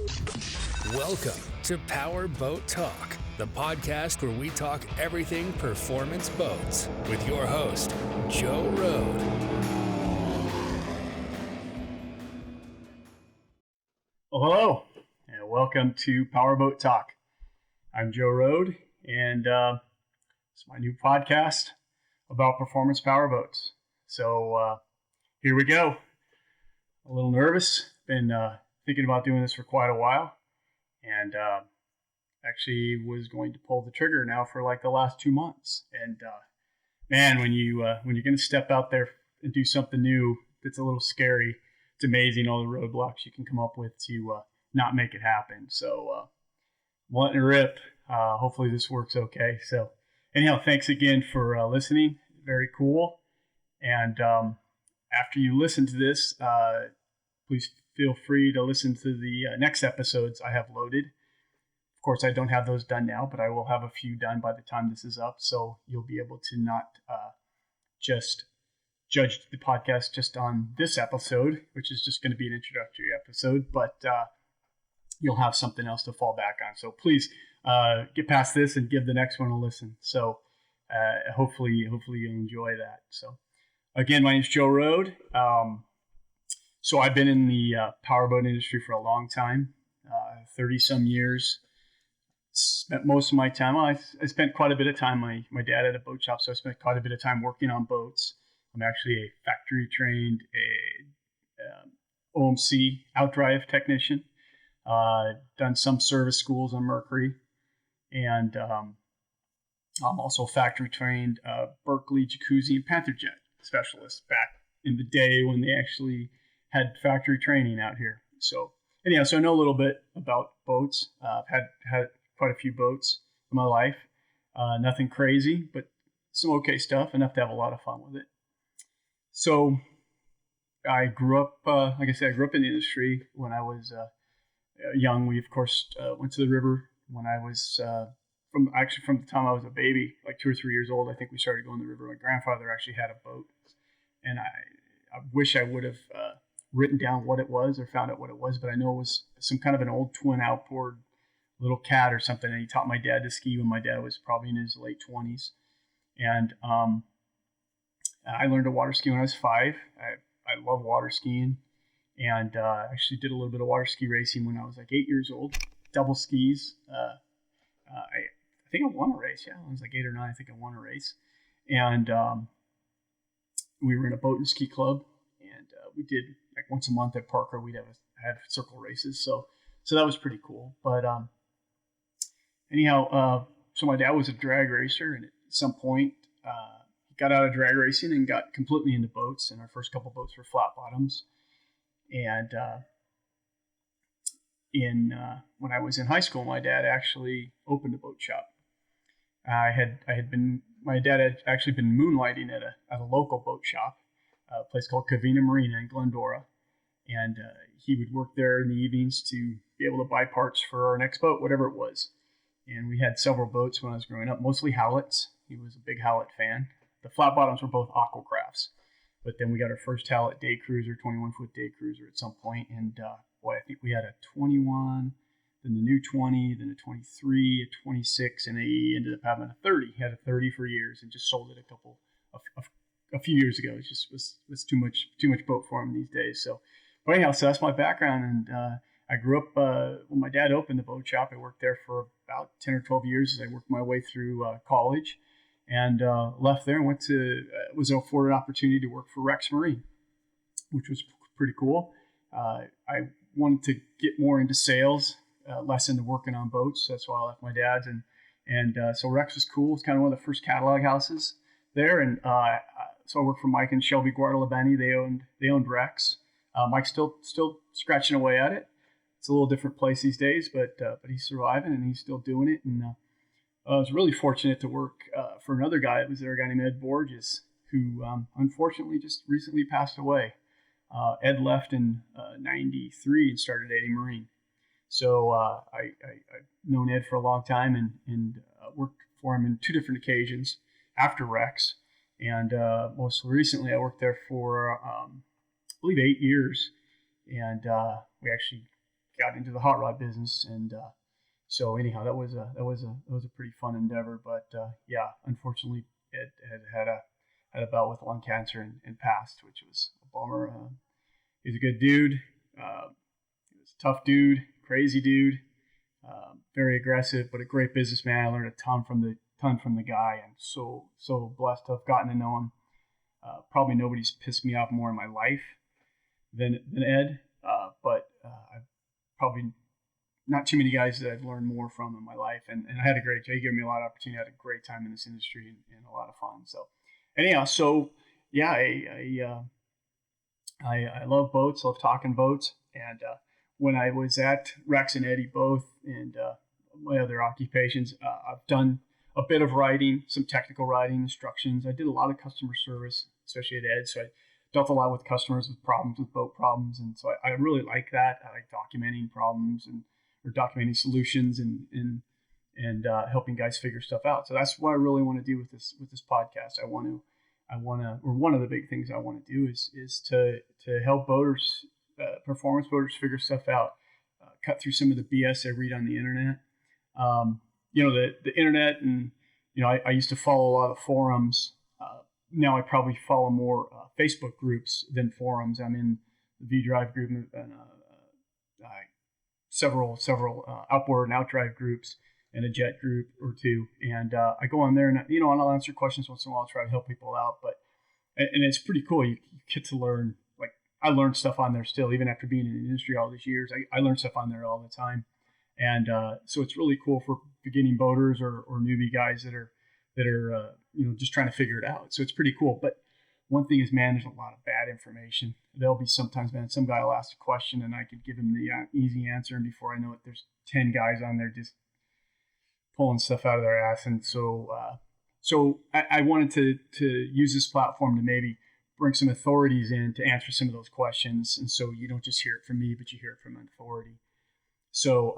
Welcome to Powerboat Talk, the podcast where we talk everything performance boats with your host, Joe Road. Well, hello, and welcome to Powerboat Talk. I'm Joe Road, and it's my new podcast about performance powerboats. So here we go. A little nervous. Been thinking about doing this for quite a while, and actually was going to pull the trigger now for like the last 2 months. And man, when you're going to step out there and do something new, it's a little scary. It's amazing all the roadblocks you can come up with to not make it happen. So letting it rip. Hopefully this works okay. So anyhow, thanks again for listening. Very cool. And after you listen to this, please feel free to listen to the next episodes I have loaded. Of course, I don't have those done now, but I will have a few done by the time this is up. So you'll be able to not just judge the podcast just on this episode, which is just going to be an introductory episode, but you'll have something else to fall back on. So please get past this and give the next one a listen. So hopefully you'll enjoy that. So again, my name is Joe Road. So I've been in the powerboat industry for a long time, 30 some years. Spent most of my time, I spent quite a bit of time, my dad had a boat shop, so I spent quite a bit of time working on boats. I'm actually a factory trained OMC outdrive technician. Done some service schools on Mercury, and I'm also factory trained Berkeley jacuzzi and Panther jet specialist back in the day when they actually had factory training out here. So anyhow, so I know a little bit about boats. I've had quite a few boats in my life. Nothing crazy, but some okay stuff, enough to have a lot of fun with it. So I grew up, like I said, I grew up in the industry when I was young. We, of course, went to the river when I was, from the time I was a baby, like 2 or 3 years old. I think we started going to the river. My grandfather actually had a boat, and I wish I would have written down what it was or found out what it was, but I know it was some kind of an old twin outboard little cat or something, and he taught my dad to ski when my dad was probably in his late 20s. And I learned to water ski when I was 5. I love water skiing, and actually did a little bit of water ski racing when I was like 8 years old. Double skis. I think I won a race. Yeah, I was like 8 or 9. I think I won a race, and we were in a boat and ski club, and we did like once a month at Parker. We'd have circle races, so that was pretty cool. But anyhow, so my dad was a drag racer, and at some point he got out of drag racing and got completely into boats. And our first couple boats were flat bottoms. And when I was in high school, my dad actually opened a boat shop. My dad had actually been moonlighting at a local boat shop, a place called Covina Marina in Glendora, and he would work there in the evenings to be able to buy parts for our next boat, whatever it was. And we had several boats when I was growing up, mostly Howlets. He was a big Howlet fan. The flat bottoms were both Aquacrafts, but then we got our first Howlet day cruiser, 21-foot day cruiser at some point, and I think we had a 21, then the new 20, then a 23, a 26, and he ended up having a 30. He had a 30 for years and just sold it a few years ago. It just was too much boat for him these days. So, but anyhow, so that's my background, and I grew up when my dad opened the boat shop. I worked there for about 10 or 12 years as I worked my way through college, and left there and was afforded an opportunity to work for Rex Marine, which was pretty cool. I wanted to get more into sales, less into working on boats. That's why I left my dad's, and so Rex was cool. It's kind of one of the first catalog houses there, and so I worked for Mike and Shelby Guadalabeni. They owned Rex. Mike's still scratching away at it. It's a little different place these days, but he's surviving and he's still doing it. And I was really fortunate to work for another guy. It was there, a guy named Ed Borges, who unfortunately just recently passed away. Ed left in 93 and started AD Marine. So I've known Ed for a long time and worked for him in 2 different occasions after Rex. And most recently I worked there for, I believe, 8 years. And we actually got into the hot rod business. And so anyhow, that was a pretty fun endeavor. But yeah, unfortunately, it had a bout with lung cancer and passed, which was a bummer. He's a good dude. He was a tough dude, crazy dude, very aggressive, but a great businessman. I learned a ton from the guy, and so blessed to have gotten to know him. Probably nobody's pissed me off more in my life than Ed, but I've probably not too many guys that I've learned more from in my life, and I had a great. He gave me a lot of opportunity. I had a great time in this industry and a lot of fun. So anyhow, so yeah, I love boats, love talking boats, and when I was at Rex and Eddie both, and my other occupations, I've done a bit of writing, some technical writing instructions. I did a lot of customer service, especially at Ed, so I dealt a lot with customers with problems, with boat problems, and so I really like that. I like documenting problems or documenting solutions and helping guys figure stuff out. So that's what I really want to do with this podcast. I want to, or one of the big things I want to do is to help boaters, performance boaters, figure stuff out, cut through some of the BS I read on the internet. The internet, and I used to follow a lot of forums. Now I probably follow more Facebook groups than forums. I'm in the V-Drive group and several outboard and outdrive groups and a jet group or two. And I go on there and I'll answer questions once in a while, try to help people out. And it's pretty cool. You get to learn. Like, I learn stuff on there still, even after being in the industry all these years. I learn stuff on there all the time. And so it's really cool for beginning boaters or newbie guys that are just trying to figure it out. So it's pretty cool. But one thing is, man, there's a lot of bad information. There'll be sometimes, man, some guy will ask a question and I could give him the easy answer, and before I know it, there's 10 guys on there just pulling stuff out of their ass. And so I wanted to use this platform to maybe bring some authorities in to answer some of those questions. And so you don't just hear it from me, but you hear it from an authority. So,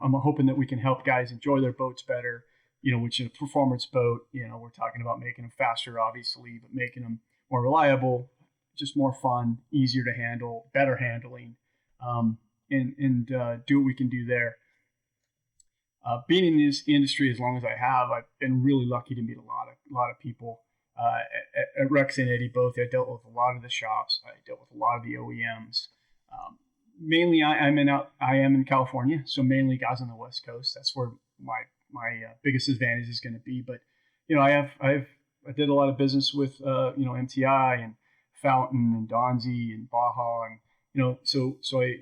I'm hoping that we can help guys enjoy their boats better, which in a performance boat, we're talking about making them faster, obviously, but making them more reliable, just more fun, easier to handle, better handling, and do what we can do there. Being in this industry as long as I have, I've been really lucky to meet a lot of people. At Rex and Eddie both, I dealt with a lot of the shops. I dealt with a lot of the OEMs. Mainly, I am in California, so mainly guys on the West Coast. That's where my biggest advantage is going to be. But I did a lot of business with MTI and Fountain and Donzi and Baja, and so I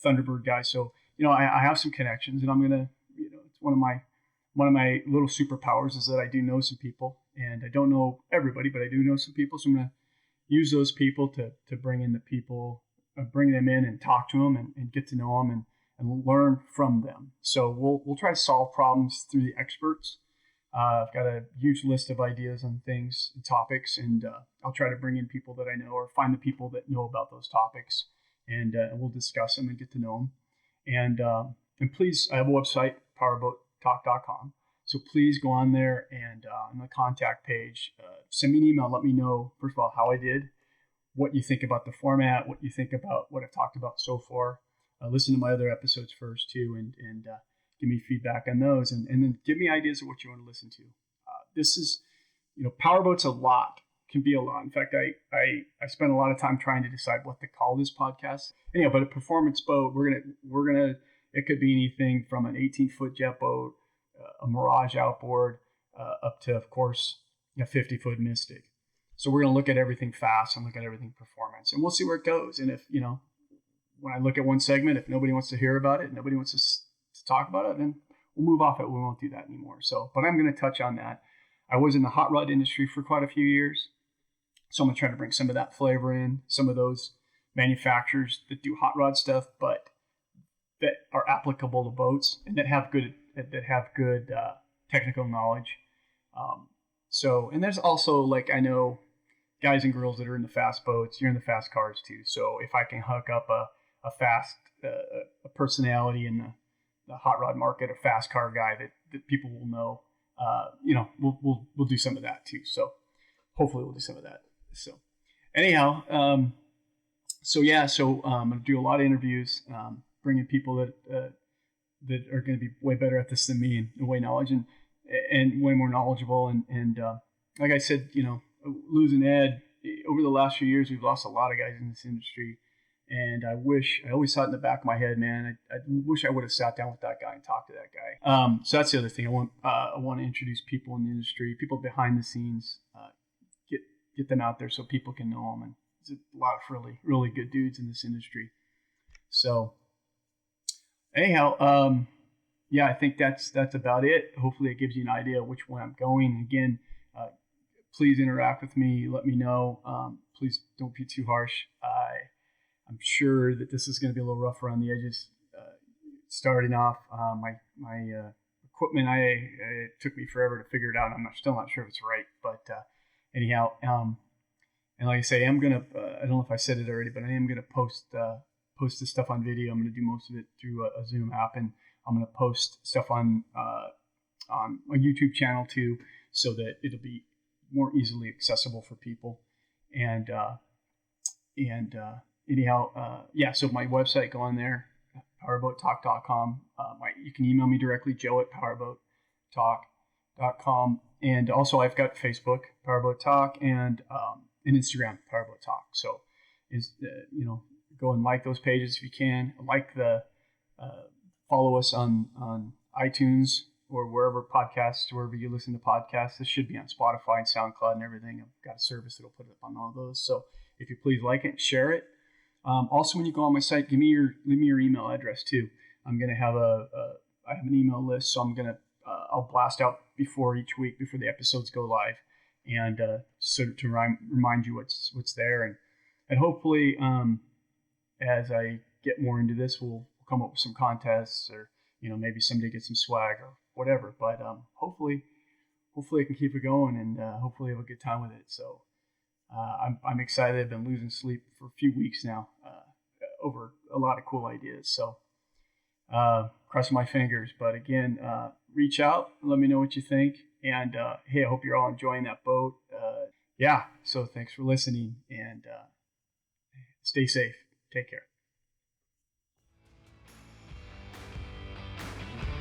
Thunderbird guys. So I have some connections, and I'm gonna it's one of my little superpowers is that I do know some people, and I don't know everybody, but I do know some people. So I'm gonna use those people to bring in the people. Bring them in and talk to them and get to know them and learn from them. So we'll try to solve problems through the experts. I've got a huge list of ideas on things and topics, and I'll try to bring in people that I know or find the people that know about those topics, and we'll discuss them and get to know them. And please, I have a website, powerboattalk.com. So please go on there and on the contact page, send me an email. Let me know, first of all, how I did, what you think about the format, what you think about what I've talked about so far. Listen to my other episodes first too, and give me feedback on those, and then give me ideas of what you want to listen to. This is, Powerboat's can be a lot. In fact, I spent a lot of time trying to decide what to call this podcast. Anyhow, but a performance boat, we're gonna it could be anything from an 18-foot jet boat, a Mirage outboard, up to, of course, a 50-foot Mystic. So we're going to look at everything fast and look at everything performance, and we'll see where it goes. And if, when I look at one segment, if nobody wants to hear about it, nobody wants to talk about it, then we'll move off it. We won't do that anymore. So, but I'm going to touch on that. I was in the hot rod industry for quite a few years. So I'm going to try to bring some of that flavor in, some of those manufacturers that do hot rod stuff, but that are applicable to boats and that have good technical knowledge. And there's also, I know guys and girls that are in the fast boats, you're in the fast cars too. So if I can hook up a fast a personality in the hot rod market, a fast car guy that people will know, we'll do some of that too. So hopefully we'll do some of that. So anyhow, I'm going to do a lot of interviews, bringing people that are going to be way better at this than me and way knowledge and way more knowledgeable. And like I said, losing Ed over the last few years, we've lost a lot of guys in this industry. And I always thought in the back of my head, man, I wish I would have sat down with that guy and talked to that guy. So that's the other thing. I want to introduce people in the industry, people behind the scenes, get them out there so people can know them. And there's a lot of really, really good dudes in this industry. So anyhow, I think that's about it. Hopefully it gives you an idea of which way I'm going. Again, please interact with me. Let me know. Please don't be too harsh. I'm sure that this is going to be a little rough around the edges. Starting off, my equipment, it took me forever to figure it out. I'm still not sure if it's right, but anyhow, and like I say, I'm gonna. I don't know if I said it already, but I am gonna post this stuff on video. I'm gonna do most of it through a Zoom app, and I'm gonna post stuff on my YouTube channel too, so that it'll be more easily accessible for people. So my website, go on there, powerboattalk.com. You can email me directly, joe@powerboattalk.com. And also I've got Facebook, Powerboat Talk, and Instagram, Powerboat Talk. So go and like those pages if you can. Follow us on iTunes or wherever you listen to podcasts. This should be on Spotify and SoundCloud and everything. I've got a service that'll put it up on all those. So if you please like it, share it. Also, when you go on my site, leave me your email address too. I'm gonna have I have an email list, so I'll blast out before each week, before the episodes go live, and sort of to remind you what's there, and hopefully, as I get more into this, we'll come up with some contests, or maybe somebody gets some swag or whatever. But hopefully I can keep it going, and hopefully have a good time with it. So. I'm excited. I've been losing sleep for a few weeks now over a lot of cool ideas. So crossing my fingers. But again, reach out. Let me know what you think. And hey, I hope you're all enjoying that boat. So thanks for listening, and stay safe. Take care.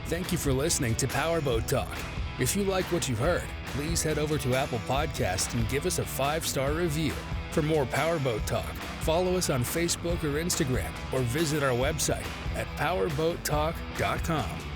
Thank you for listening to Powerboat Talk. If you like what you've heard, please head over to Apple Podcasts and give us a 5-star review. For more Powerboat Talk, follow us on Facebook or Instagram, or visit our website at powerboattalk.com.